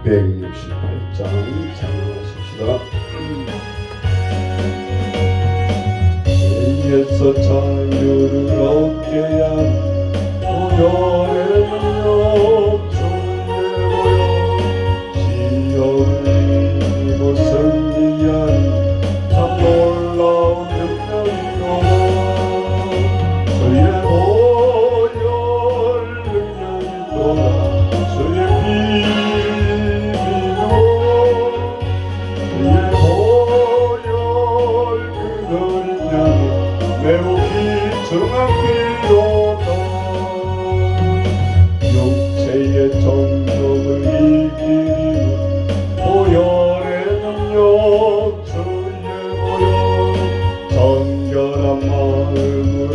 268장 찬양하십시다. 죄에서 자유를 얻게 한 보혈의 능력 주의 보혈, 시험을 이기고 승리한 참 놀라운 능력이로다. 주의 보혈 능력이로다. 주의 비밀로 주의 보혈 그거리냐 매우 귀중한 피로다. 육체의 정욕을 이기는 보혈의 능력 주의 보혈, 정결한 마음을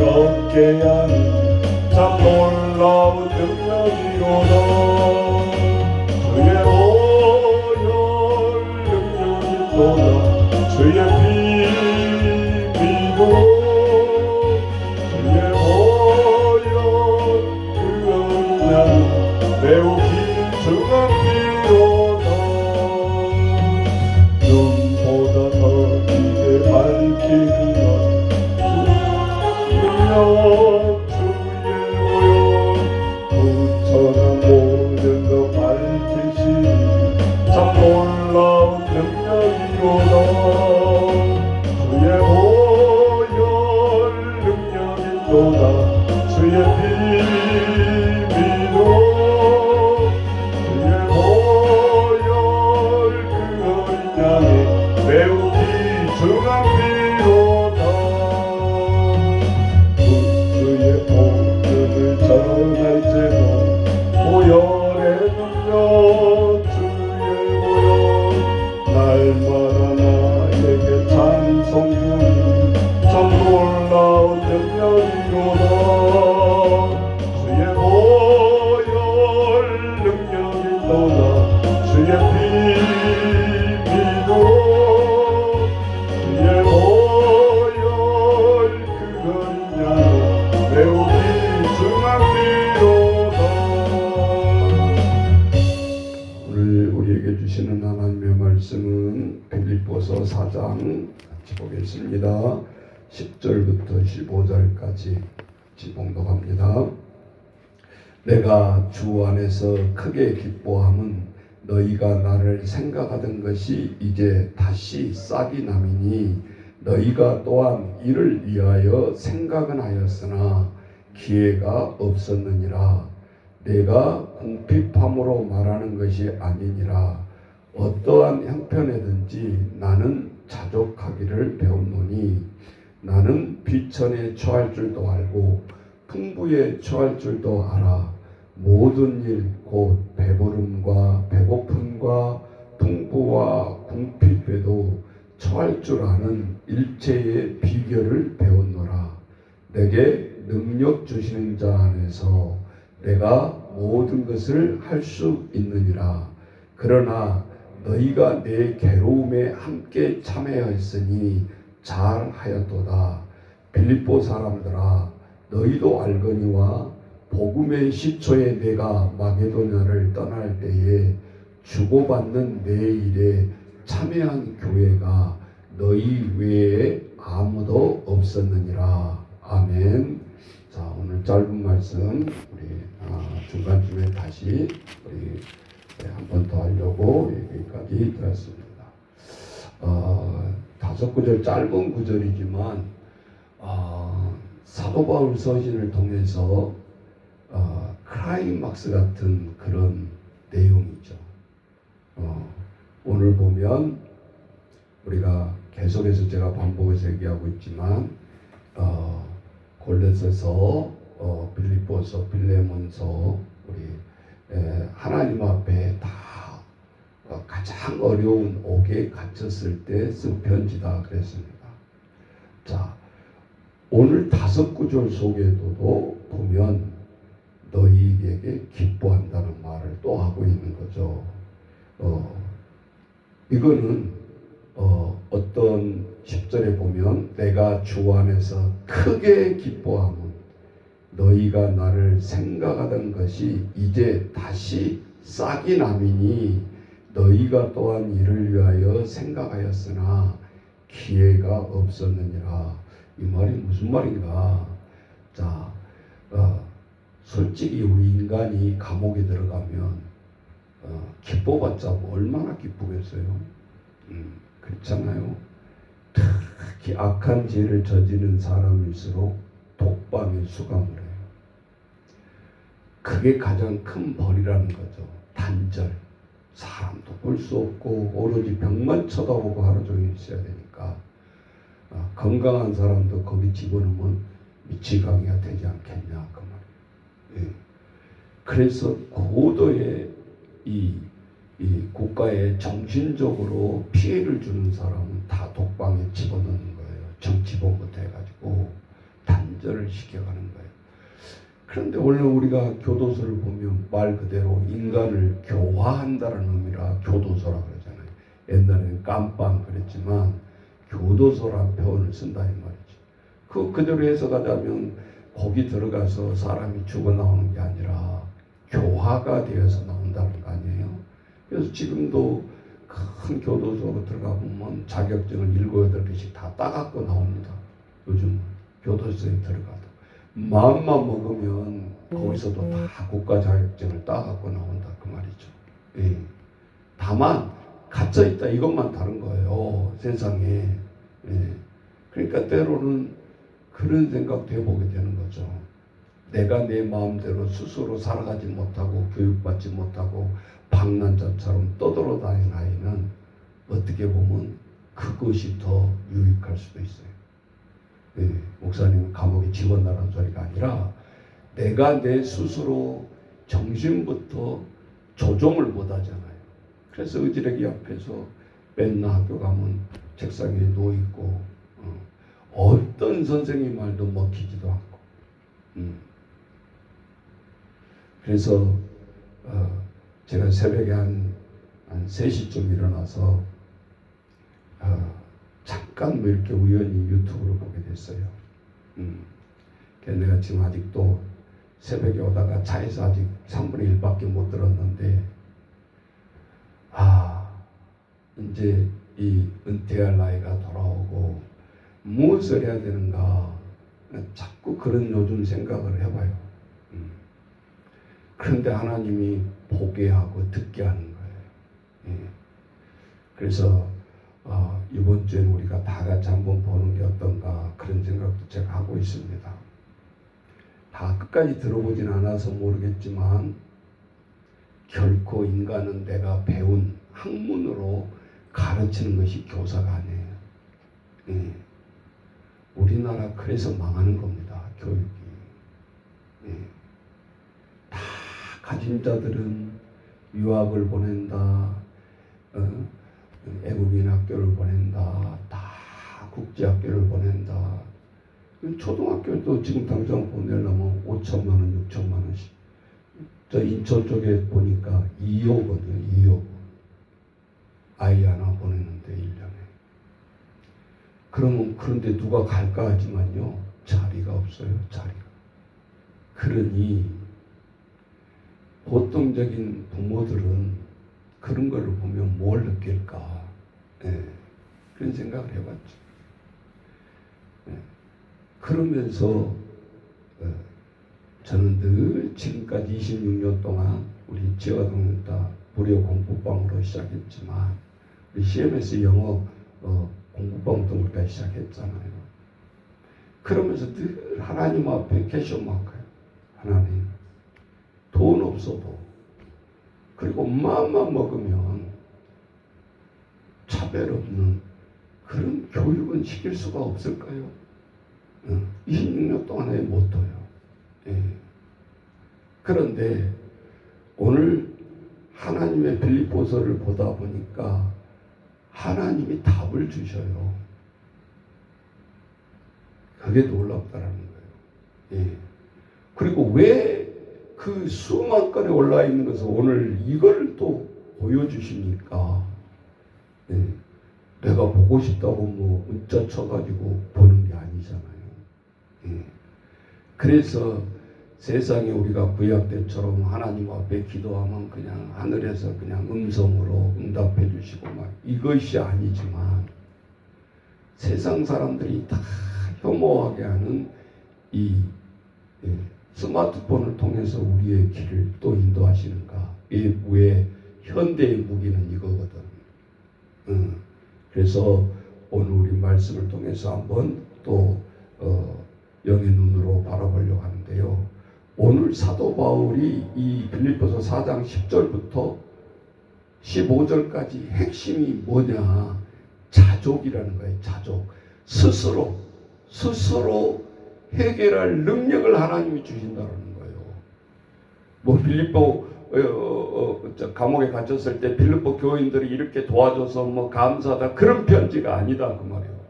얻게 하는 참 놀라운 능력이로다. 주의 보혈 능력이로다. 주의 비밀로 주의 보혈 그거리냐 매우 귀중한 피로다. 눈보다 더 크게 밝히리라 능력 주의 보혈, 부처나 모든 것 밝히시니 참 놀라운 능력이로다. 주의 보혈 능력이로다. 주의 비밀로 주의 보혈 그거리냐니 매우 귀중한 피로다. 주의 복음을 전할 때도 보혈의 능력 주의 보혈, 날마다 나에게 찬송 중인 참 놀라운 능력이로다. 주의 보혈 능력이로다. 주의 비밀로 주의 보혈 그거리냐 매우 귀중한 피로다. 오늘 우리에게 주시는 하나님의 말씀은 빌립보서 4장 같이 보겠습니다. 10절부터 15절까지 봉독합니다. 내가 주 안에서 크게 기뻐함은 너희가 나를 생각하던 것이 이제 다시 싹이 남이니, 너희가 또한 이를 위하여 생각은 하였으나 기회가 없었느니라. 내가 궁핍함으로 말하는 것이 아니니라. 어떠한 형편에든지 나는 자족하기를 배웠노니, 나는 비천에 처할 줄도 알고 풍부에 처할 줄도 알아. 모든 일 곧 배부름과 배고픔과 풍부와 궁핍에도 처할 줄 아는 일체의 비결을 배웠노라. 내게 능력 주시는 자 안에서 내가 모든 것을 할 수 있느니라. 그러나 너희가 내 괴로움에 함께 참여하였으니 잘하였도다. 빌립보 사람들아, 너희도 알거니와 복음의 시초에 내가 마게도냐를 떠날 때에 주고받는 내 일에 참여한 교회가 너희 외에 아무도 없었느니라. 아멘. 자, 오늘 짧은 말씀 우리 중간쯤에 다시 우리 한 번 더 하려고 여기까지 들었습니다. 5구절 짧은 구절이지만 사도 바울 서신을 통해서 클라이막스 같은 그런 내용이죠. 오늘 보면 우리가 계속해서 제가 반복해서 얘기하고 있지만 골로새서, 빌립보서, 빌레몬서 우리 하나님 앞에 다 가장 어려운 옥에 갇혔을 때 쓴 편지다 그랬습니다. 자, 오늘 5구절 속에도 보면 너희에게 기뻐한다는 말을 또 하고 있는 거죠. 이거는 어떤 10절에 보면 내가 주 안에서 크게 기뻐함은 너희가 나를 생각하던 것이 이제 다시 싹이 남이니 너희가 또한 이를 위하여 생각하였으나 기회가 없었느니라. 이 말이 무슨 말인가? 자, 솔직히 우리 인간이 감옥에 들어가면 기뻐봤자 뭐 얼마나 기쁘겠어요? 그렇잖아요. 특히 악한 죄를 저지른 사람일수록 독방에 수감을 해요. 그게 가장 큰 벌이라는 거죠. 단절. 사람도 볼 수 없고 오로지 벽만 쳐다보고 하루 종일 있어야 되니까 건강한 사람도 거기 집어넣으면 미치광이가 되지 않겠냐 그 말이에요. 예. 그래서 고도의 이 국가에 정신적으로 피해를 주는 사람은 다 독방에 집어넣는 거예요. 정치범부터 해가지고 단절을 시켜가는 거예요. 그런데 오늘 우리가 교도소를 보면 말 그대로 인간을 교화한다는 의미라 교도소라 그러잖아요. 옛날에는 깜빵 그랬지만 교도소란 표현을 쓴다 이 말이죠. 그대로 해석하자면 거기 들어가서 사람이 죽어 나오는 게 아니라 교화가 되어서 나온다는 거 아니에요. 그래서 지금도 큰 교도소로 들어가 보면 자격증을 7, 8개씩 다 따갖고 나옵니다. 요즘 교도소에 들어가도 마음만 먹으면 거기서도 다 국가 자격증을 따갖고 나온다 그 말이죠. 예. 다만 갇혀 있다 이것만 다른 거예요. 세상에. 예. 그러니까 때로는 그런 생각도 해보게 되는 거죠. 내가 내 마음대로 스스로 살아가지 못하고 교육받지 못하고 방랑자처럼 떠돌아다니는 아이는 어떻게 보면 그것이 더 유익할 수도 있어요. 네, 목사님은 감옥에 집어넣으라는 소리가 아니라 내가 내 스스로 정신부터 조종을 못하잖아요. 그래서 의지력이 앞에서 맨날 학교 가면 책상에 누워있고 어떤 선생님 말도 먹히지도 않고 그래서 제가 새벽에 한 3시쯤 일어나서 잠깐 뭐 이렇게 우연히 유튜브를 보게 됐어요. 내가 지금 아직도 새벽에 오다가 차에서 아직 3분의 1밖에 못 들었는데 이제 이 은퇴할 나이가 돌아오고 무엇을 해야 되는가 자꾸 그런 요즘 생각을 해봐요. 그런데 하나님이 보게 하고 듣게 하는 거예요. 예. 그래서 이번 주에는 우리가 다 같이 한번 보는 게 어떤가 그런 생각도 제가 하고 있습니다. 다 끝까지 들어보진 않아서 모르겠지만 결코 인간은 내가 배운 학문으로 가르치는 것이 교사가 아니에요. 예. 우리나라 그래서 망하는 겁니다. 교육이. 예. 다 가진 자들은 유학을 보낸다. 애국인 학교를 보낸다. 다 국제학교를 보낸다. 초등학교도 지금 당장 보내려면 5천만 원, 6천만 원씩. 저 인천 쪽에 보니까 2억거든요. 2억. 아이 하나 보내는데 1년에. 그러면 그런데 누가 갈까 하지만요. 자리가 없어요. 자리가. 그러니 보통적인 부모들은 그런 걸 보면 뭘 느낄까? 예, 그런 생각을 해봤죠. 예, 그러면서 저는 늘 지금까지 26년 동안 우리 지화동다 무료 공부방으로 시작했지만 우리 CMS 영어 공부방도 우리가 시작했잖아요. 그러면서 늘 하나님 앞에 캐셔마크예요. 하나님 돈 없어도 그리고 마음만 먹으면 차별 없는 그런 교육은 시킬 수가 없을까요? 26년 동안의 모토예요. 예. 그런데 오늘 하나님의 빌립보서를 보다 보니까 하나님이 답을 주셔요. 그게 놀랍다라는 거예요. 예. 그리고 왜 그 수만 건에 올라와 있는 것을 오늘 이걸 또 보여주시니까 예. 내가 보고 싶다고 뭐 문자 쳐가지고 보는 게 아니잖아요. 예. 그래서 세상에 우리가 구약 때처럼 하나님 앞에 기도하면 그냥 하늘에서 그냥 음성으로 응답해 주시고 막 이것이 아니지만 세상 사람들이 다 혐오하게 하는 이 스마트폰을 통해서 우리의 길을 또 인도하시는가? 왜 현대의 무기는 이거거든. 그래서 오늘 우리 말씀을 통해서 한번 또 영의 눈으로 바라보려고 하는데요. 오늘 사도 바울이 이 빌립보서 4장 10절부터 15절까지 핵심이 뭐냐? 자족이라는 거예요. 자족. 스스로 해결할 능력을 하나님이 주신다는 거예요. 뭐 빌립보 감옥에 갇혔을 때 빌립보 교인들이 이렇게 도와줘서 뭐 감사하다 그런 편지가 아니다 그 말이에요.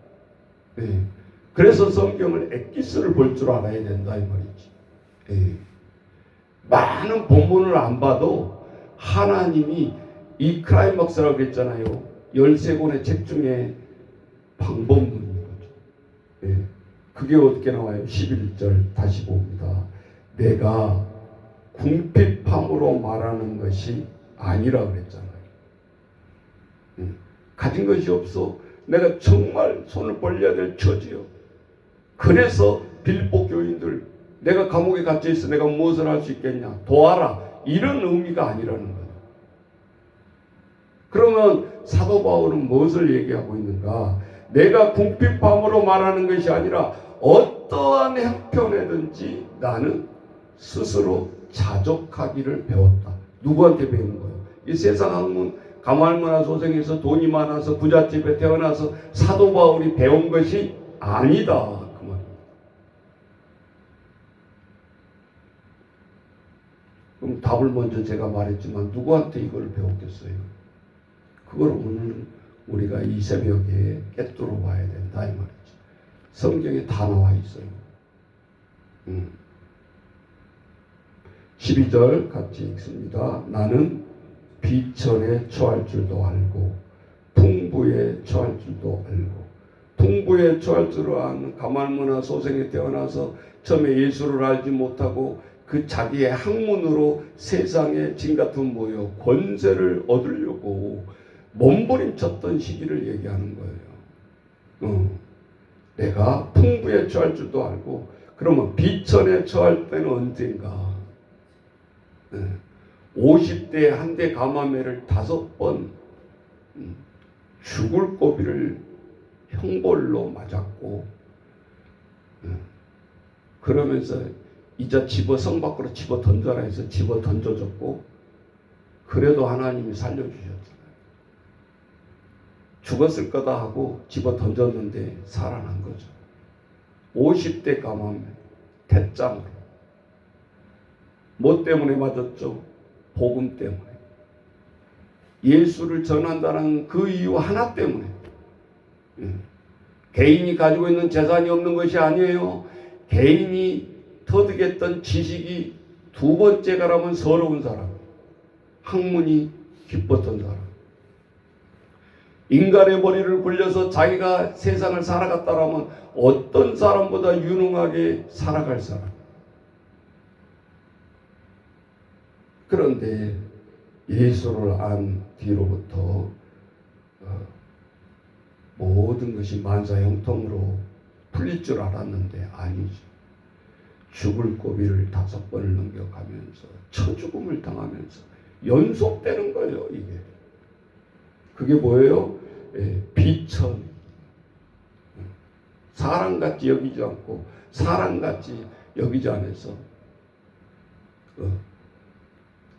네. 그래서 성경을 엑기스를 볼 줄 알아야 된다 이 말이지. 네. 많은 본문을 안 봐도 하나님이 이 클라이막스라고 했잖아요. 13권의 책 중에 방법론인 거죠. 네. 그게 어떻게 나와요? 11절 다시 봅니다. 내가 궁핍함으로 말하는 것이 아니라 그랬잖아요. 가진 것이 없어. 내가 정말 손을 벌려야 될 처지요. 그래서 빌립보 교인들 내가 감옥에 갇혀 있어 내가 무엇을 할 수 있겠냐 도와라 이런 의미가 아니라는 거예요. 그러면 사도 바울은 무엇을 얘기하고 있는가? 내가 궁핍함으로 말하는 것이 아니라 어떠한 형편에든지 나는 스스로 자족하기를 배웠다. 누구한테 배운 거예요? 이 세상 학문 가말문화 소생에서 돈이 많아서 부잣집에 태어나서 사도 바울이 배운 것이 아니다. 그 말입니다. 그럼 답을 먼저 제가 말했지만 누구한테 이걸 배웠겠어요? 그걸 오늘 우리가 이 새벽에 깨뚫어 봐야 된다 이 말이죠. 성경에 다 나와 있어요. 12절 같이 읽습니다. 나는 비천에 처할 줄도 알고 풍부에 처할 줄도 알고. 풍부에 처할 줄을 아는 가말문화 소생에 태어나서 처음에 예수를 알지 못하고 그 자기의 학문으로 세상의 진같은 모여 권세를 얻으려고 몸부림쳤던 시기를 얘기하는 거예요. 내가 풍부에 처할 줄도 알고 그러면 비천에 처할 때는 언젠가 50대에 한 대 가마매를 5번 죽을 고비를 형벌로 맞았고 그러면서 이자 성 밖으로 집어 던져라 해서 집어 던져줬고 그래도 하나님이 살려주셨잖아요. 죽었을 거다 하고 집어 던졌는데 살아난 거죠. 50대 가마매 대장으로. 뭐 때문에 맞았죠? 복음 때문에. 예수를 전한다는 그 이유 하나 때문에. 개인이 가지고 있는 재산이 없는 것이 아니에요. 개인이 터득했던 지식이 두 번째가라면 서러운 사람. 학문이 기뻤던 사람. 인간의 머리를 굴려서 자기가 세상을 살아갔다라면 어떤 사람보다 유능하게 살아갈 사람. 그런데 예수를 안 뒤로부터 모든 것이 만사형통으로 풀릴 줄 알았는데 아니죠. 죽을 고비를 5번을 넘겨가면서 처죽음을 당하면서 연속되는 거예요. 이게 그게 뭐예요? 비천. 사람같이 여기지 않고 사람같이 여기지 않아서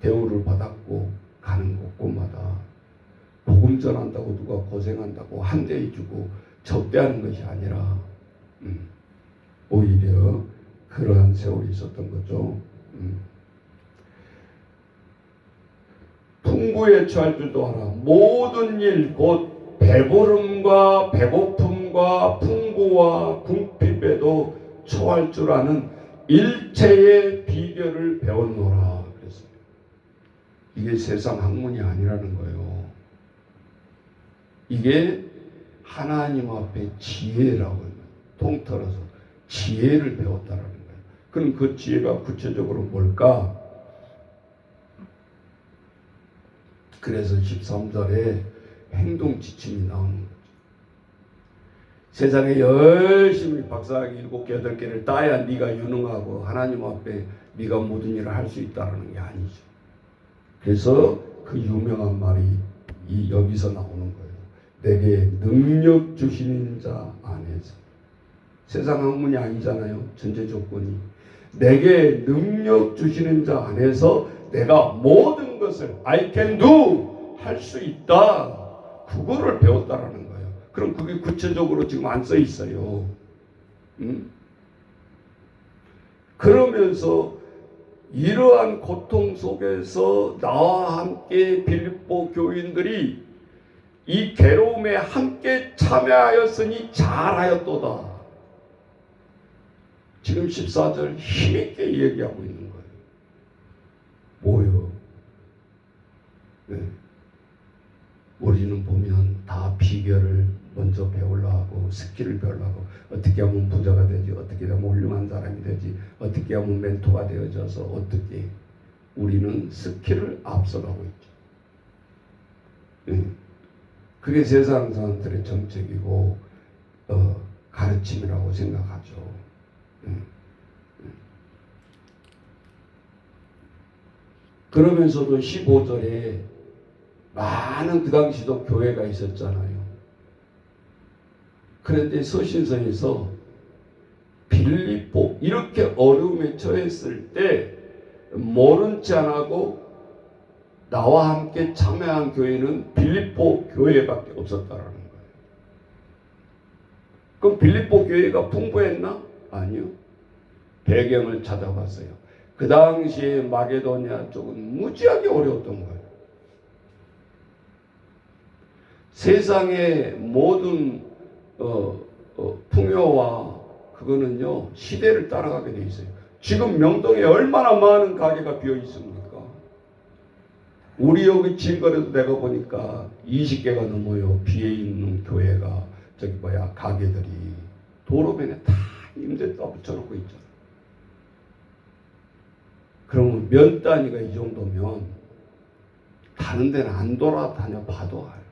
대우를 받았고 가는 곳곳마다 복음 전한다고 누가 고생한다고 한 대 주고 적대하는 것이 아니라 오히려 그러한 세월이 있었던 거죠. 풍부에 처할 줄도 알아. 모든 일 곧 배부름과 배고픔과 풍부와 궁핍에도 처할 줄 아는 일체의 비결을 배웠노라 그랬습니다. 이게 세상 학문이 아니라는 거예요. 이게 하나님 앞에 지혜라고 해요. 통틀어서 지혜를 배웠다라는 거예요. 그럼 그 지혜가 구체적으로 뭘까? 그래서 13절에 행동 지침이 나오는 거죠. 세상에 열심히 박사학위 7개, 8개를 따야 네가 유능하고 하나님 앞에 네가 모든 일을 할 수 있다는 게 아니죠. 그래서 그 유명한 말이 여기서 나오는 거예요. 내게 능력 주시는 자 안에서. 세상 학문이 아니잖아요. 전제 조건이. 내게 능력 주시는 자 안에서 내가 모든 것을 I can do 할 수 있다. 그거를 배웠다라는 거예요. 그럼 그게 구체적으로 지금 안 써 있어요. 그러면서 이러한 고통 속에서 나와 함께 빌립보 교인들이 이 괴로움에 함께 참여하였으니 잘하였도다. 지금 14절 힘있게 얘기하고 있는 거예요. 뭐요? 네. 우리는 보면 다 비결을 먼저 배우려고 하고 스킬을 배우려고 어떻게 하면 부자가 되지, 어떻게 하면 훌륭한 사람이 되지, 어떻게 하면 멘토가 되어져서 어떻게 우리는 스킬을 앞서가고 있죠. 그게 세상 사람들의 정책이고 가르침이라고 생각하죠. 그러면서도 15절에 많은 그 당시도 교회가 있었잖아요. 그런데 서신서에서 빌립보 이렇게 어려움에 처했을 때 모른 체 안 하고 나와 함께 참여한 교회는 빌립보 교회밖에 없었다라는 거예요. 그럼 빌립보 교회가 풍부했나? 아니요. 배경을 찾아봤어요. 그 당시에 마게도니아 쪽은 무지하게 어려웠던 거예요. 세상의 모든 풍요와 그거는요 시대를 따라가게 돼 있어요. 지금 명동에 얼마나 많은 가게가 비어 있습니까? 우리 여기 진거래도 내가 보니까 20개가 넘어요. 비어 있는 교회가 가게들이 도로변에 다 임대 붙여놓고 있잖아. 그러면 몇 단위가 이 정도면 다른 데는 안 돌아다녀 봐도 알아요.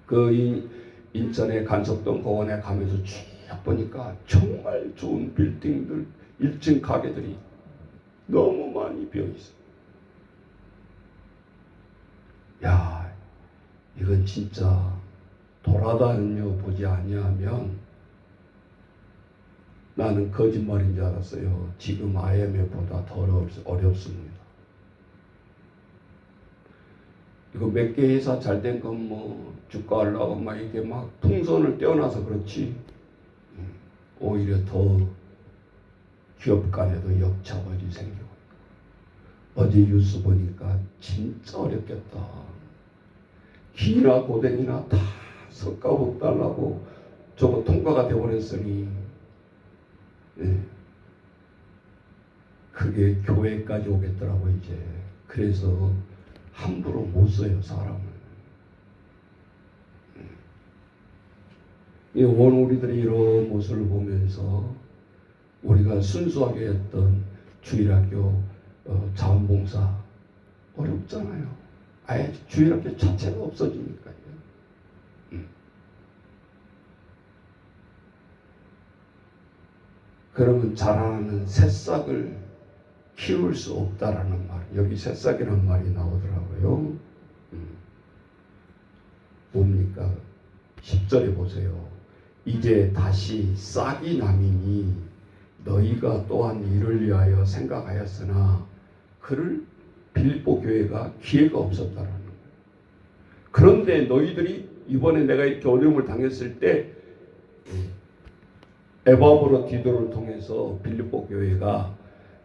그 인천의 간석동 공원에 가면서 쭉 보니까 정말 좋은 빌딩들 1층 가게들이 너무 많이 비어 있어요. 야, 이건 진짜 돌아다녀 보지 아니하면 나는 거짓말인 줄 알았어요. 지금 IMF보다 더 어렵습니다. 이거 몇 개 회사 잘 된 건 뭐 주가 올라가고 막 이게 막 풍선을 떼어놔서 그렇지 오히려 더 기업 간에도 역차별이 생기고 어제 뉴스 보니까 진짜 어렵겠다. 기나 고댕이나 다 성과급 달라고 저거 통과가 되어버렸으니 그게 교회까지 오겠더라고 이제. 그래서 함부로 못 써요 사람을. 오늘 우리들이 이런 모습을 보면서 우리가 순수하게 했던 주일학교 자원봉사 어렵잖아요. 아예 주일학교 자체가 없어지니까요. 그러면 자라나는 새싹을 키울 수 없다라는 말, 여기 새싹이라는 말이 나오더라고요. 뭡니까? 10절에 보세요. 이제 다시 싹이 남이니 너희가 또한 이를 위하여 생각하였으나 그를 빌립보 교회가 기회가 없었다라는 거예요. 그런데 너희들이 이번에 내가 이렇게 어려움을 당했을 때 에바브로 디도를 통해서 빌립보 교회가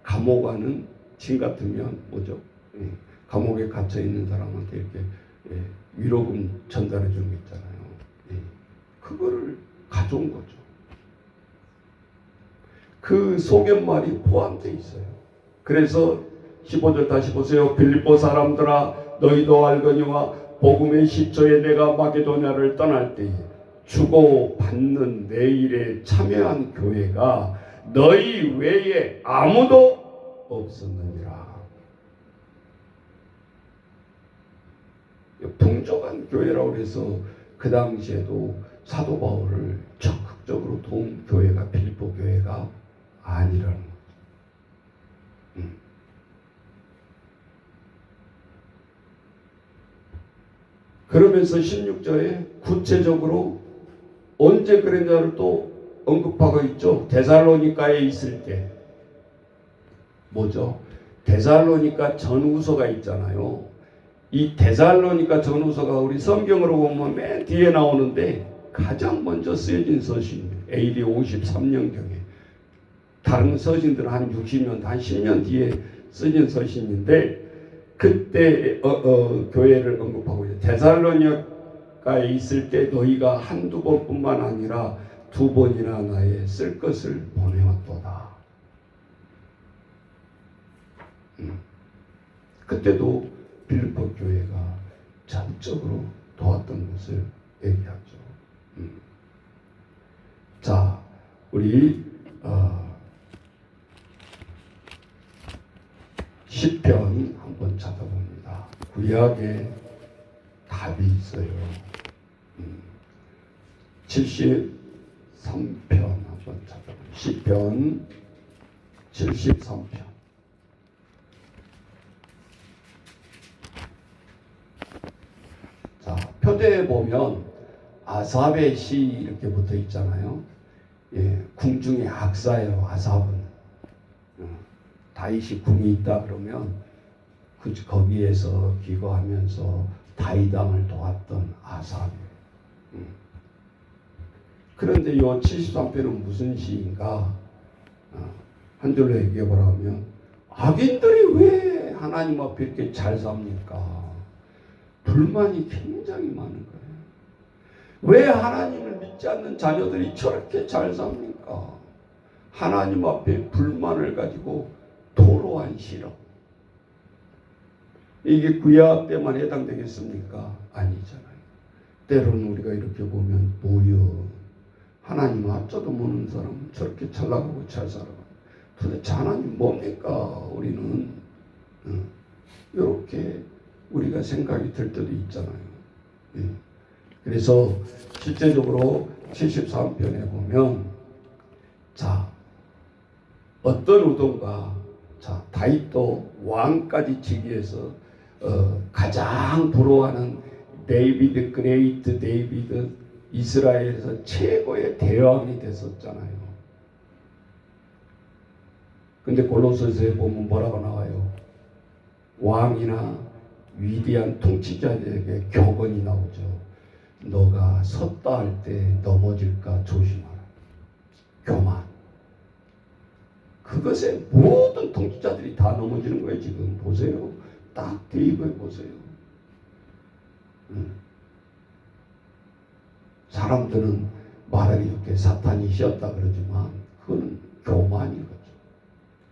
감옥 가는 진 같으면 뭐죠? 감옥에 갇혀 있는 사람한테 이렇게 위로금 전달해 주는 게 있잖아요. 그거를 가져온 거죠. 그 소견말이 포함되어 있어요. 그래서 15절 다시 보세요. 빌립보 사람들아 너희도 알거니와 복음의 시초에 내가 마게도냐를 떠날 때에 주고 받는 내 일에 참여한 교회가 너희 외에 아무도 없었느니라. 풍족한 교회라고 해서 그 당시에도 사도 바울을 적극적으로 도운 교회가 빌립보 교회가 아니라는 거죠. 그러면서 16절에 구체적으로 언제 그랬냐를 또 언급하고 있죠. 데살로니가에 있을 때 뭐죠? 데살로니가 전후서가 있잖아요. 이 데살로니가 전후서가 우리 성경으로 보면 맨 뒤에 나오는데 가장 먼저 쓰여진 서신이에요. AD 53년경에. 다른 서신들은 한 60년, 한 10년 뒤에 쓰여진 서신인데 그때 교회를 언급하고 있어요. 데살로니가에 있을 때 너희가 한두 번뿐만 아니라 두 번이나 나의 쓸 것을 보내왔도다. 그때도 빌립보 교회가 전적으로 도왔던 것을 얘기하죠. 자, 우리 시편 한번 찾아봅니다. 구약에 답이 있어요. 73편 한번 찾아봅니다. 시편 73편. 자, 표제에 보면 아삽의 시 이렇게 붙어 있잖아요. 예, 궁중의 악사예요. 아삽은. 다윗이 궁이 있다 그러면 거기에서 기거하면서 다윗왕을 도왔던 아삽이에요. 그런데 이 73편은 무슨 시인가? 한 줄로 얘기해보라면 악인들이 왜 하나님 앞에 이렇게 잘 삽니까? 불만이 굉장히 많은 거예요. 왜 하나님을 믿지 않는 자녀들이 저렇게 잘 삽니까? 하나님 앞에 불만을 가지고 토로한 실험. 이게 구약 때만 해당되겠습니까? 아니잖아요. 때로는 우리가 이렇게 보면 뭐여 하나님 앞자도 모르는 사람은 저렇게 잘 나가고 잘 살아가. 도대체 하나님 뭡니까? 우리는 이렇게 우리가 생각이 들 때도 있잖아요. 그래서 실제적으로 73편에 보면 자 어떤 의도인가? 자 다윗도 왕까지 치기 위해서 가장 부러워하는 데이비드 그레이트 데이비드 이스라엘에서 최고의 대왕이 됐었잖아요. 근데 골로새서에 보면 뭐라고 나와요? 왕이나 위대한 통치자들에게 격언이 나오죠. 너가 섰다 할 때 넘어질까 조심하라. 교만. 그것에 모든 통치자들이 다 넘어지는 거예요. 지금 보세요. 딱 대입해 보세요. 사람들은 말하기 좋게 사탄이 씌었다 그러지만 그건 교만인 거죠.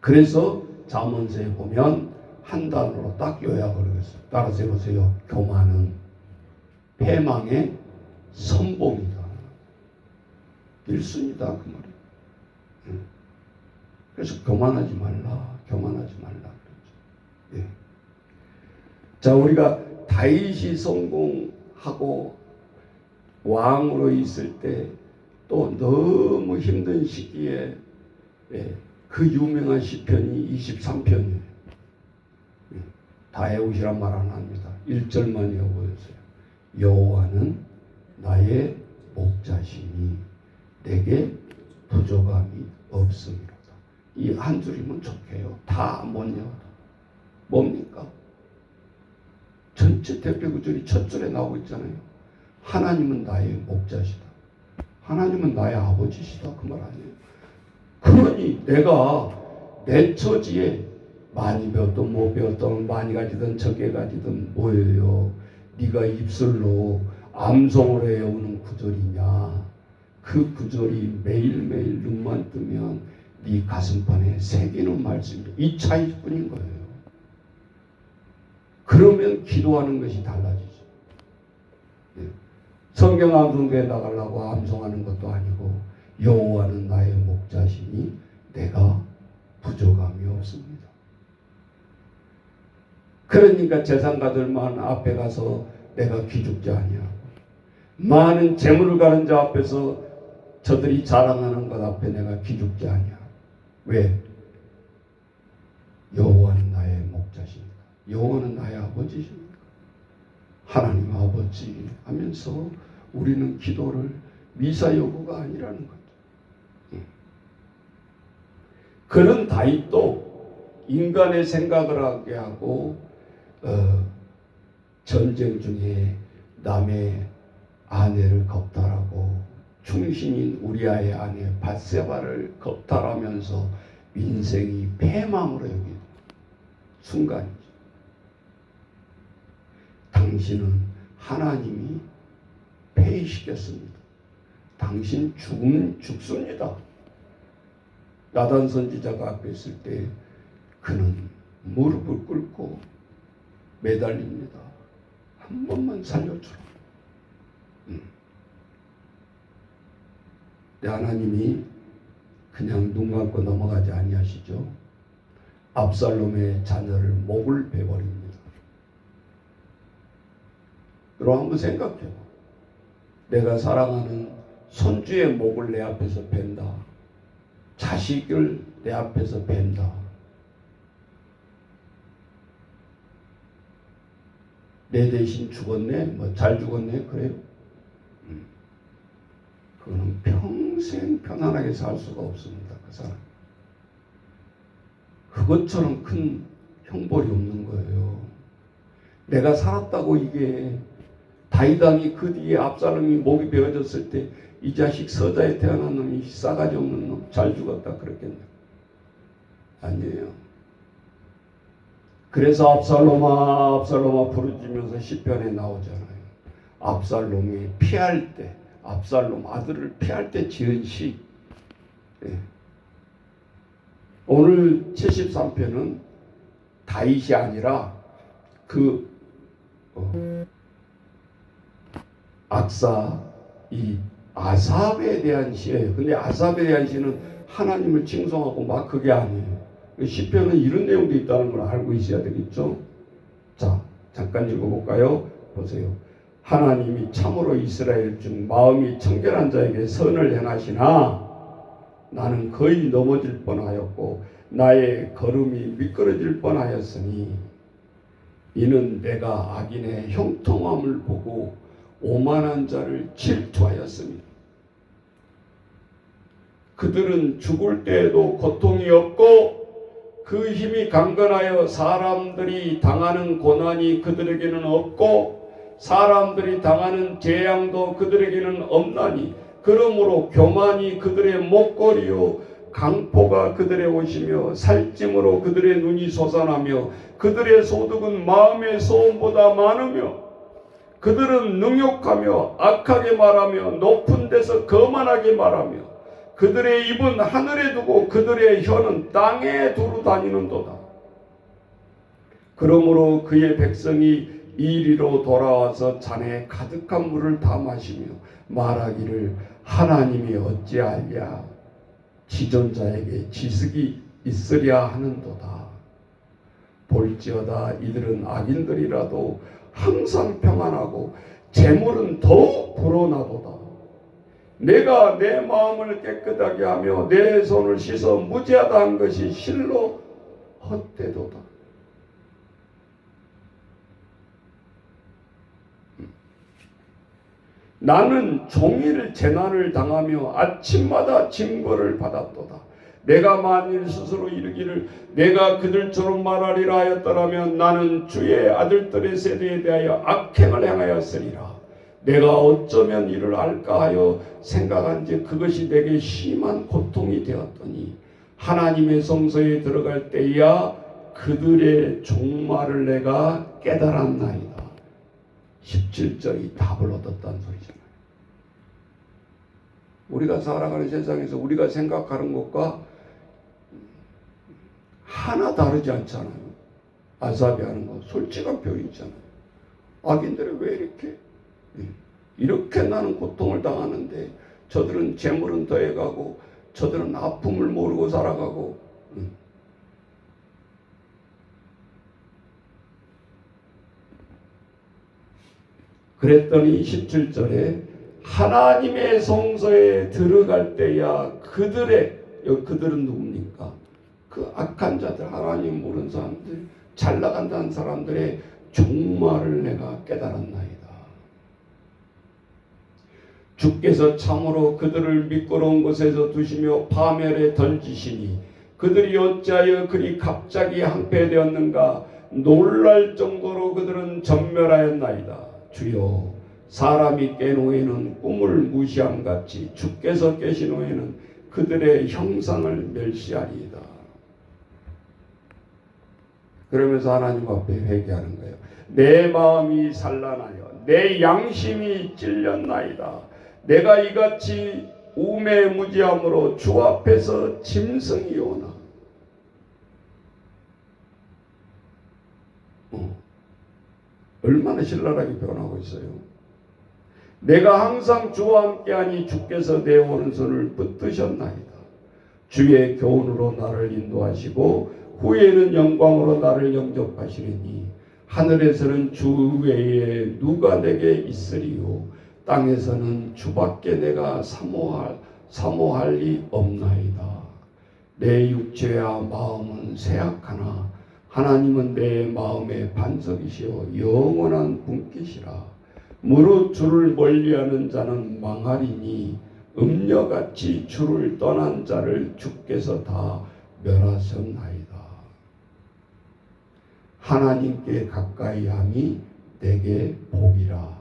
그래서 잠언서에 보면 한 단어로 딱 요약을 하겠어요. 따라서 해보세요. 교만은 패망의 선봉이다. 1순위다 그 말이에요. 그래서 교만하지 말라. 교만하지 말라. 그렇죠. 예. 자 우리가 다윗이 성공하고 왕으로 있을 때 또 너무 힘든 시기에 그 유명한 시편이 23편이에요. 다 외우시란 말 안 합니다. 1절만 외워보세요. 여호와는 나의 목자시니 내게 부족함이 없음이로다. 이 한 줄이면 좋게요. 다 못 외워도. 뭡니까? 전체 대표 구절이 첫 줄에 나오고 있잖아요. 하나님은 나의 목자시다. 하나님은 나의 아버지시다. 그 말 아니에요. 그러니 내가 내 처지에 많이 배웠던 못 배웠던 많이 가지든 적게 가지든 뭐예요? 네가 입술로 암송을 해오는 구절이냐? 그 구절이 매일매일 눈만 뜨면 네 가슴판에 새기는 말씀이 이 차이뿐인 거예요. 그러면 기도하는 것이 달라지죠. 성경 암송대에 나가려고 암송하는 것도 아니고 여호와는 나의 목자시니 내가 부족함이 없습니다. 그러니까 재산가들만 앞에 가서 내가 기죽지 아니하고 많은 재물을 가는 자 앞에서 저들이 자랑하는 것 앞에 내가 기죽지 아니하고. 왜? 여호와는 나의 목자십니까? 여호와는 나의 아버지십니까? 하나님 아버지 하면서 우리는 기도를 미사여구가 아니라는 거죠. 그런 다윗도 인간의 생각을 하게 하고 전쟁 중에 남의 아내를 겁탈하고 충신인 우리아의 아내 밧세바를 겁탈하면서 인생이 패망으로 여기는 순간이죠. 당신은 하나님이 폐위시켰습니다. 당신 죽습니다. 나단 선지자가 앞에 있을 때 그는 무릎을 꿇고 매달립니다. 한 번만 살려주라. 하나님이 그냥 눈 감고 넘어가지 아니하시죠. 압살롬의 자녀를 목을 베버립니다. 여러분 한번 생각해봐. 내가 사랑하는 손주의 목을 내 앞에서 벤다. 자식을 내 앞에서 벤다. 내 대신 죽었네? 뭐 잘 죽었네? 그래요? 그거는 평생 편안하게 살 수가 없습니다. 그 사람. 그것처럼 큰 형벌이 없는 거예요. 내가 살았다고 이게 다윗 왕이 그 뒤에 압살롬이 목이 베어졌을 때 이 자식 서자에 태어난 놈이 싸가지 없는 놈 잘 죽었다 그랬겠냐? 아니에요. 그래서 압살롬아 압살롬아 부르짖으면서 시편에 나오잖아요. 압살롬이 피할 때 압살롬 아들을 피할 때 지은 시. 예. 오늘 73편은 다윗이 아니라 그 악사 이 아삽에 대한 시예요. 근데 아삽에 대한 시는 하나님을 칭송하고 막 그게 아니에요. 시편은 이런 내용도 있다는 걸 알고 있어야 되겠죠. 자, 잠깐 읽어볼까요? 보세요. 하나님이 참으로 이스라엘 중 마음이 청결한 자에게 선을 행하시나 나는 거의 넘어질 뻔하였고 나의 걸음이 미끄러질 뻔하였으니 이는 내가 악인의 형통함을 보고 오만한 자를 질투하였습니다. 그들은 죽을 때에도 고통이 없고 그 힘이 강건하여 사람들이 당하는 고난이 그들에게는 없고 사람들이 당하는 재앙도 그들에게는 없나니 그러므로 교만이 그들의 목걸이요 강포가 그들의 옷이며 살찜으로 그들의 눈이 솟아나며 그들의 소득은 마음의 소음보다 많으며 그들은 능욕하며 악하게 말하며 높은 데서 거만하게 말하며 그들의 입은 하늘에 두고 그들의 혀는 땅에 두루 다니는도다. 그러므로 그의 백성이 이리로 돌아와서 잔에 가득한 물을 다 마시며 말하기를 하나님이 어찌하랴 지존자에게 지식이 있으랴 하는도다. 볼지어다 이들은 악인들이라도 항상 평안하고 재물은 더욱 불어나도다. 내가 내 마음을 깨끗하게 하며 내 손을 씻어 무죄하다 한 것이 실로 헛되도다. 나는 종일 재난을 당하며 아침마다 징벌을 받았도다. 내가 만일 스스로 이르기를 내가 그들처럼 말하리라 하였더라면 나는 주의 아들들의 세대에 대하여 악행을 행하였으리라. 내가 어쩌면 이를 알까 하여 생각한지 그것이 내게 심한 고통이 되었더니 하나님의 성소에 들어갈 때야 그들의 종말을 내가 깨달았나이다. 17절이 답을 얻었다는 소리잖아요. 우리가 살아가는 세상에서 우리가 생각하는 것과 하나 다르지 않잖아요. 아삽이 하는 거 솔직한 표현이잖아요. 악인들이 왜 이렇게 이렇게 나는 고통을 당하는데 저들은 재물은 더해가고 저들은 아픔을 모르고 살아가고. 그랬더니 17절에 하나님의 성소에 들어갈 때야 그들은 누굽니까? 그 악한 자들, 하나님 모르는 사람들, 잘 나간다는 사람들의 종말을 내가 깨달았나이다. 주께서 참으로 그들을 미끄러운 곳에서 두시며 파멸에 던지시니 그들이 어찌하여 그리 갑자기 항폐되었는가. 놀랄 정도로 그들은 전멸하였나이다. 주여, 사람이 깬 후에는 꿈을 무시함같이 주께서 계신 후에는 그들의 형상을 멸시하리이다. 그러면서 하나님 앞에 회개하는 거예요. 내 마음이 산란하여 내 양심이 찔렸나이다. 내가 이같이 우매무지함으로 주 앞에서 짐승이 오나. 얼마나 신랄하게 변하고 있어요. 내가 항상 주와 함께하니 주께서 내 오른손을 붙드셨나이다. 주의 교훈으로 나를 인도하시고 후에는 영광으로 나를 영접하시리니 하늘에서는 주 외에 누가 내게 있으리요. 땅에서는 주밖에 내가 사모할 리 없나이다. 내 육체와 마음은 쇠약하나 하나님은 내 마음의 반석이시오 영원한 분깃이라. 무릇 주를 멀리하는 자는 망하리니 음녀같이 주를 떠난 자를 주께서 다 멸하셨나이다. 하나님께 가까이함이 내게 복이라.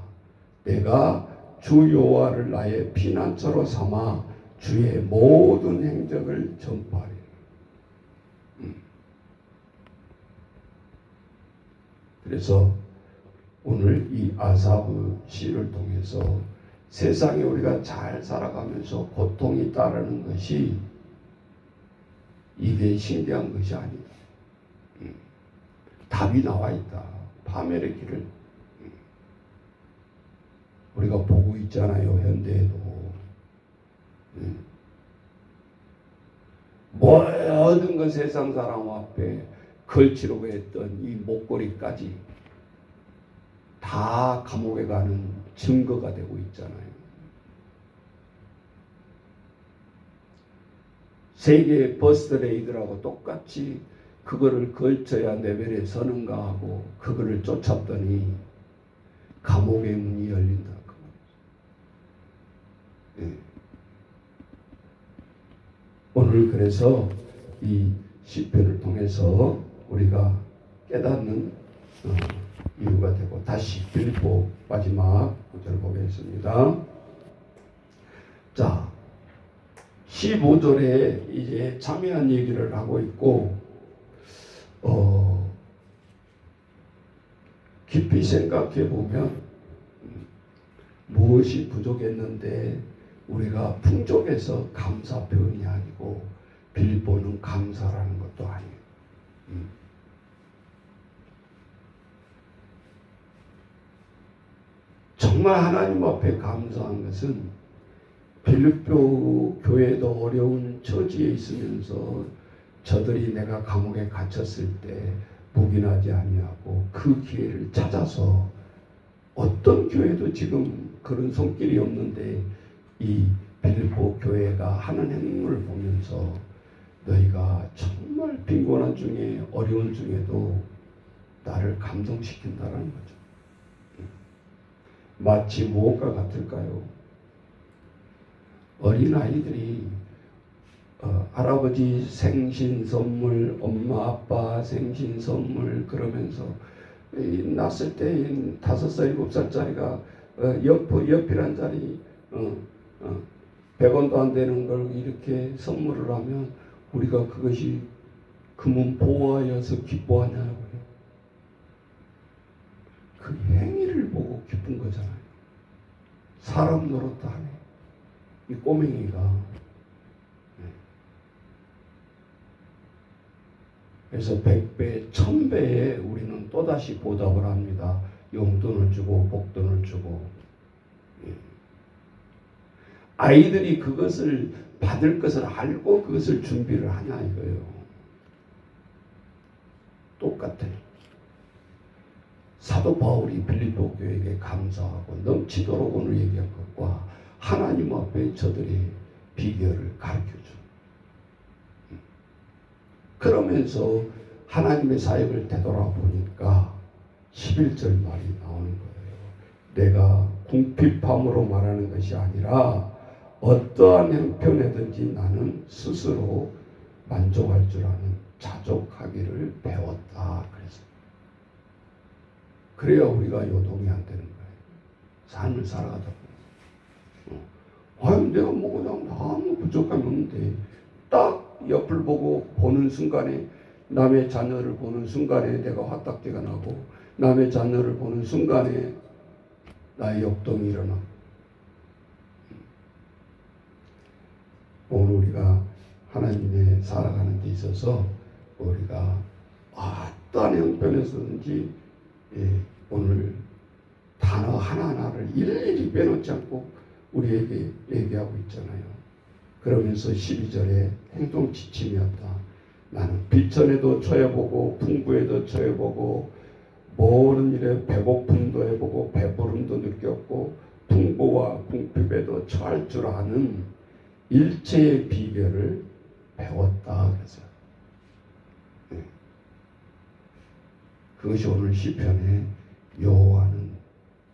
내가 주 여호와를 나의 피난처로 삼아 주의 모든 행적을 전파하리라. 그래서 오늘 이 아사브 시를 통해서 세상에 우리가 잘 살아가면서 고통이 따르는 것이 이게 신기한 것이 아니다. 답이 나와 있다. 파멸의 길을 우리가 보고 있잖아요. 현대에도 모든 건 세상 사람 앞에 걸치려고 했던 이 목걸이까지 다 감옥에 가는 증거가 되고 있잖아요. 세계 버스트레이드라고 똑같이 그거를 걸쳐야 레벨에 서는가 하고 그거를 쫓았더니 감옥의 문이 열린다. 네. 오늘 그래서 이 시편을 통해서 우리가 깨닫는 이유가 되고, 다시 빌립보 마지막 구절 보겠습니다. 자, 15절에 이제 참여한 얘기를 하고 있고, 깊이 생각해 보면 무엇이 부족했는데 우리가 풍족해서 감사 표현이 아니고 빌립보는 감사라는 것도 아니에요. 정말 하나님 앞에 감사한 것은 빌립보 교회도 어려운 처지에 있으면서 저들이 내가 감옥에 갇혔을 때 묵인하지 아니하고 그 기회를 찾아서, 어떤 교회도 지금 그런 손길이 없는데 이 빌립보 교회가 하는 행동을 보면서 너희가 정말 빈곤한 중에 어려운 중에도 나를 감동시킨다라는 거죠. 마치 무엇과 같을까요? 어린아이들이 할아버지 생신 선물, 엄마 아빠 생신 선물 그러면서 낳았을 때 5살, 7살짜리가 옆이란 자리 100원도 안 되는 걸 이렇게 선물을 하면 우리가 그것이 금은 보화여서 기뻐하냐고요. 그 행위를 보고 기쁜 거잖아요. 사람 노릇도 하네. 이 꼬맹이가. 그래서 100배, 1000배에 우리는 또다시 보답을 합니다. 용돈을 주고 복돈을 주고. 아이들이 그것을 받을 것을 알고 그것을 준비를 하냐 이거예요. 똑같아요. 사도 바울이 빌립보 교회에게 감사하고 넘치도록 오늘 얘기한 것과 하나님 앞에 저들의 비결을 가르쳐줘. 그러면서 하나님의 사역을 되돌아보니까 11절 말이 나오는 거예요. 내가 궁핍함으로 말하는 것이 아니라 어떠한 형편에든지 나는 스스로 만족할 줄 아는 자족하기를 배웠다. 그래야 우리가 요동이 안 되는 거예요. 삶을 살아가다 보면. 아유, 내가 뭐 그냥 아무 부족함이 없는데, 딱 옆을 보고 보는 순간에, 남의 자녀를 보는 순간에 내가 화딱지가 나고, 남의 자녀를 보는 순간에 나의 역동이 일어나. 오늘 우리가 하나님의 살아가는 데 있어서 우리가 어떠한 형편에서든지 오늘 단어 하나하나를 일일이 빼놓지 않고 우리에게 얘기하고 있잖아요. 그러면서 12절에 행동 지침이었다. 나는 비천에도 처해보고 풍부에도 처해보고 모든 일에 배고픔도 해보고 배부름도 느꼈고 풍부와 궁핍에도 처할 줄 아는 일체의 비결을 배웠다. 그래서 그것이 오늘 시편에 여호와는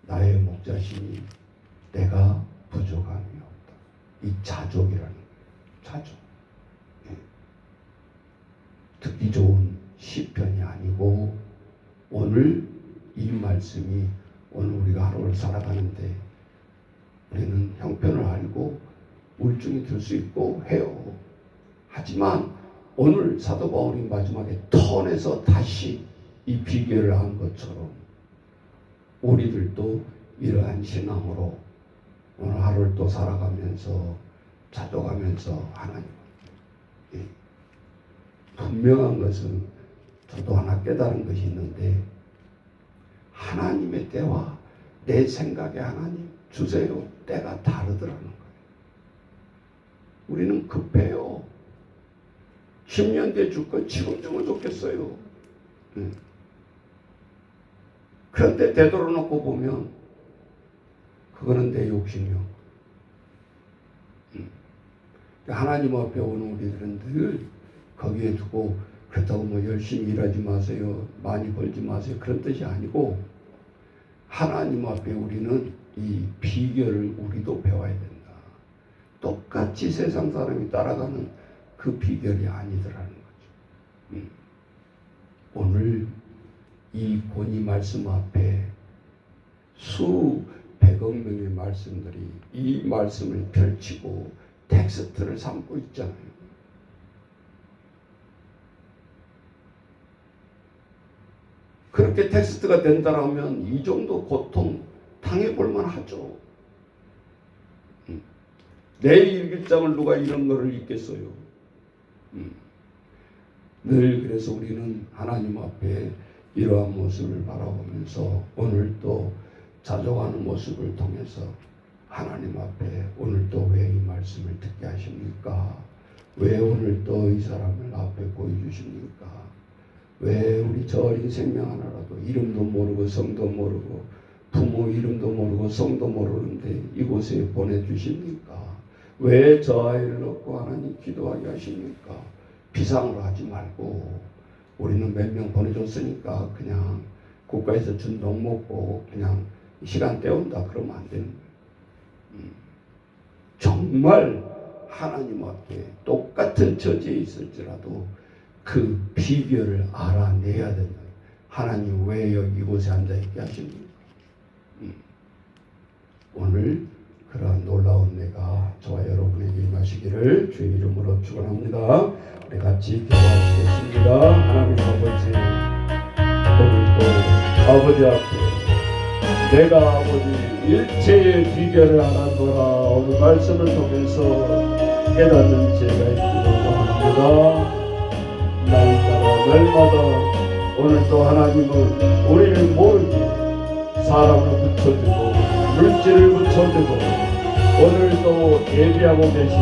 나의 목자시니 내가 부족함이 없다. 이 자족이라는 거예요. 자족. 듣기 좋은 시편이 아니고 오늘 이 말씀이 오늘 우리가 하루를 살아가는데 우리는 형편을 알고 우울증이 들 수 있고 해요. 하지만 오늘 사도 바울이 마지막에 턴에서 다시 이 비결을 한 것처럼 우리들도 이러한 신앙으로 오늘 하루를 또 살아가면서 자족하면서 하나님 분명한 것은 저도 하나 깨달은 것이 있는데 하나님의 때와 내 생각에 하나님 주세요 때가 다르더라는 거예요. 우리는 급해요. 10년 뒤에 줄 거 지금 주면 좋겠어요. 그런데 되돌아놓고 보면 그거는 내 욕심이요. 하나님 앞에 오는 우리들은 늘 거기에 두고 그렇다고 뭐 열심히 일하지 마세요. 많이 벌지 마세요. 그런 뜻이 아니고 하나님 앞에 우리는 이 비결을 우리도 배워야 된다. 똑같이 세상 사람이 따라가는 그 비결이 아니더라는 거죠. 오늘 이 권위 말씀 앞에 수백억 명의 말씀들이 이 말씀을 펼치고 텍스트를 삼고 있잖아요. 그렇게 텍스트가 된다면 이 정도 고통 당해볼만 하죠. 내 일기장을 누가 이런 거를 읽겠어요. 늘 그래서 우리는 하나님 앞에 이러한 모습을 바라보면서 오늘 또 자족하는 모습을 통해서 하나님 앞에 오늘 또 왜 이 말씀을 듣게 하십니까? 왜 오늘 또 이 사람을 앞에 보여주십니까? 왜 우리 저 어린 생명 하나라도 이름도 모르고 성도 모르고 부모 이름도 모르고 성도 모르는데 이곳에 보내주십니까? 왜 저 아이를 얻고 하나님 기도하게 하십니까? 비상으로 하지 말고 우리는 몇 명 보내줬으니까 그냥 국가에서 준 돈 먹고 그냥 시간 때운다 그러면 안 되는 거예요. 정말 하나님 앞에 똑같은 처지에 있을지라도 그 비결을 알아내야 된다. 하나님 왜 여기 이곳에 앉아있게 하십니까? 오늘 그러한 놀라운 은혜가 저와 여러분에게 임하시기를 주의 이름으로 축원합니다. 우리 같이 기도하시겠습니다. 하나님 아버지, 오늘도 아버지 앞에 내가 아버지 일체의 비결을 알아노라 오늘 말씀을 통해서 깨닫는 제가 있기를 원합니다. 날마다 날마다 오늘도 하나님은 우리를 모르게 사람을 붙여주고 물질을 붙여주고 오늘도 예비하고 계신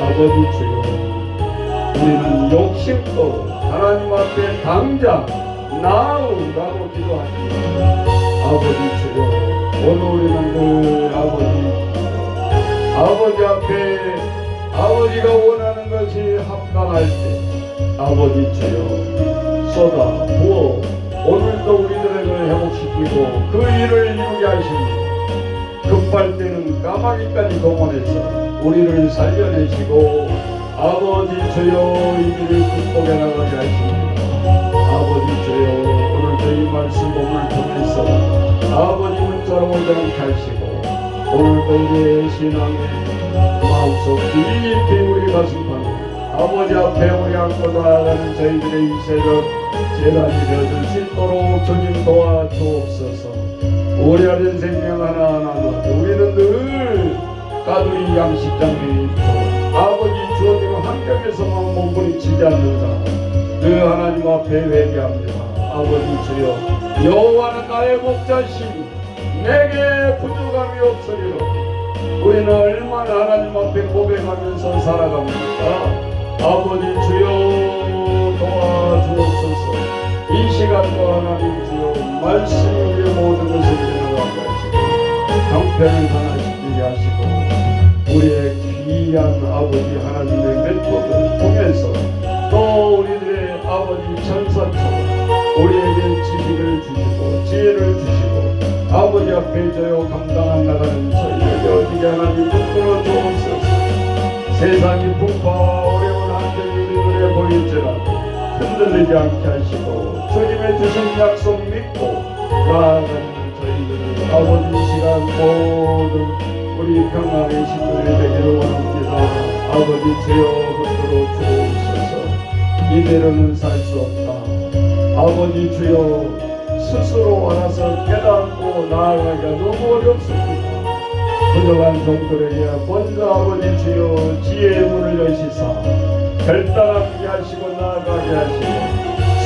아버지 주여, 우리는 욕심도 하나님 앞에 당장 나으라고 기도합니다. 아버지 주여, 오늘 우리는 늘 아버지 앞에 아버지가 원하는 것이 합당할 때 아버지 주여 쏟아 부어 오늘도 우리들을 회복시키고 그 일을 이루게 하십니다. 급할 때는 까마귀까지 동원해서 우리를 살려내시고 아버지 주여 이 길을 극복해 나가게 하십니다. 아버지 주여, 오늘도 이 말씀 몸을 통해서 아버지 문자로 오지 않게 하시고 오늘도 우리의 신앙의 마음속 깊이 우리 가슴판에 아버지 앞에 우리 안고 나아가는 저희들의 이 새벽 재단이 되어줄 수 있도록 주님 도와주옵소서. 우리 어린 생명 하나하나 우리는 늘 가두리 양식장에 있고 아버지 주어진 환경에서만 몸부림치지 않는다. 그 하나님 앞에 회개합니다. 아버지 주여, 여호와는 나의 목자시니 내게 부족함이 없으리라. 우리는 얼마나 하나님 앞에 고백하면서 살아갑니까? 아버지 주여 도와주옵소서. 이 시간도 하나님 주여 말씀이 우리의 모든 것을 지나가게 하시고 형편을 변화시키게 하시고 우리의 귀한 아버지 하나님의 멘토들을 통해서 또 우리들의 아버지 천사처럼 우리에게 지식을 주시고 지혜를 주시고 아버지 앞에 저요 감당한 나가는 저희에게 어디게 하나님 붙들어 주옵소서. 세상이 풍파와 어려운 환경이 우리 눈에 보일지라도 흔들리지 않게 하시고 주님의 주신 약속 믿고 나아가는 저희들은 아버지 시간 모든 우리 평강의 식구들이 되기를 원합니다. 아버지 주여 붙들어 주옵소서. 이대로는 살 수 없다. 아버지 주여 스스로 알아서 깨닫고 나아가기가 너무 어렵습니다. 부족한 종들에게 먼저 아버지 주여 지혜의 문을 여시사 결단하게 하시고 나아가게 하시고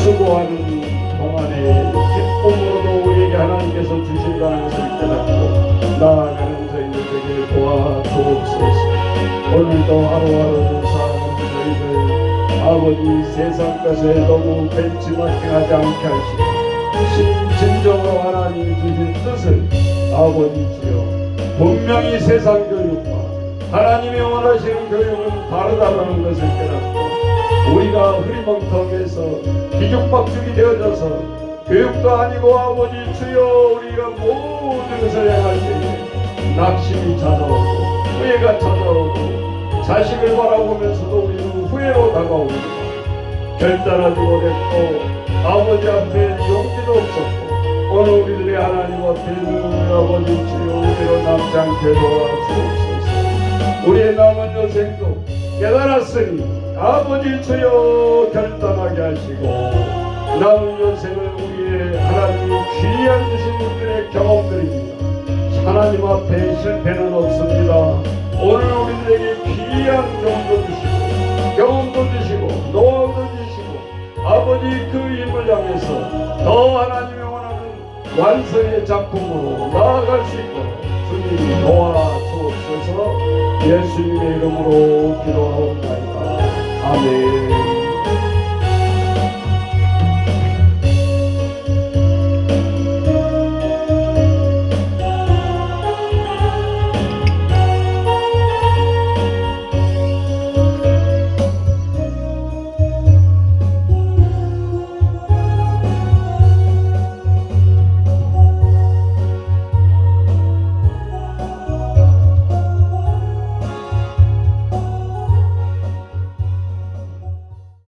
수고하는 동안에 기쁨으로도 우리에게 하나님께서 주신다는 것을 깨닫고 나아가는 저희들에게 도와주옵소서. 오늘도 하루하루 살아가는 저희들 아버지 세상 것에 너무 벤치마킹하지 않게 하시고 진정으로 하나님이 주신 뜻을 아버지 주여 분명히 세상 교육과 하나님이 원하시는 교육은 다르다는 것을 깨닫고 우리가 흐리멍텅해서 뒤죽박죽이 되어져서 교육도 아니고 아버지 주여 우리가 모든 것을 행할 때에 낙심이 찾아오고 후회가 찾아오고 자식을 바라보면서도 우리는 후회로 다가옵니다. 결단하지 못했고 아버지 앞에 용기도 없었고 오늘 우리들의 하나님 앞에 늘 아버지 주여 우리로 남지 않게 도와주옵소서. 우리의 남은 여생도 깨달았으니 아버지 주여 결단하게 하시고 남은 여생을 우리의 하나님이 귀한 주신 분들의 경험들입니다. 하나님 앞에 실패는 없습니다. 오늘 우리들에게 귀한 경험도 주시고 노하우도 주시고 아버지 그 힘을 향해서 더 하나님의 원하는 완성의 작품으로 나아갈 수 있도록 주님이 도와주옵소서. 예수님의 이름으로 기도하옵나이다. 아멘.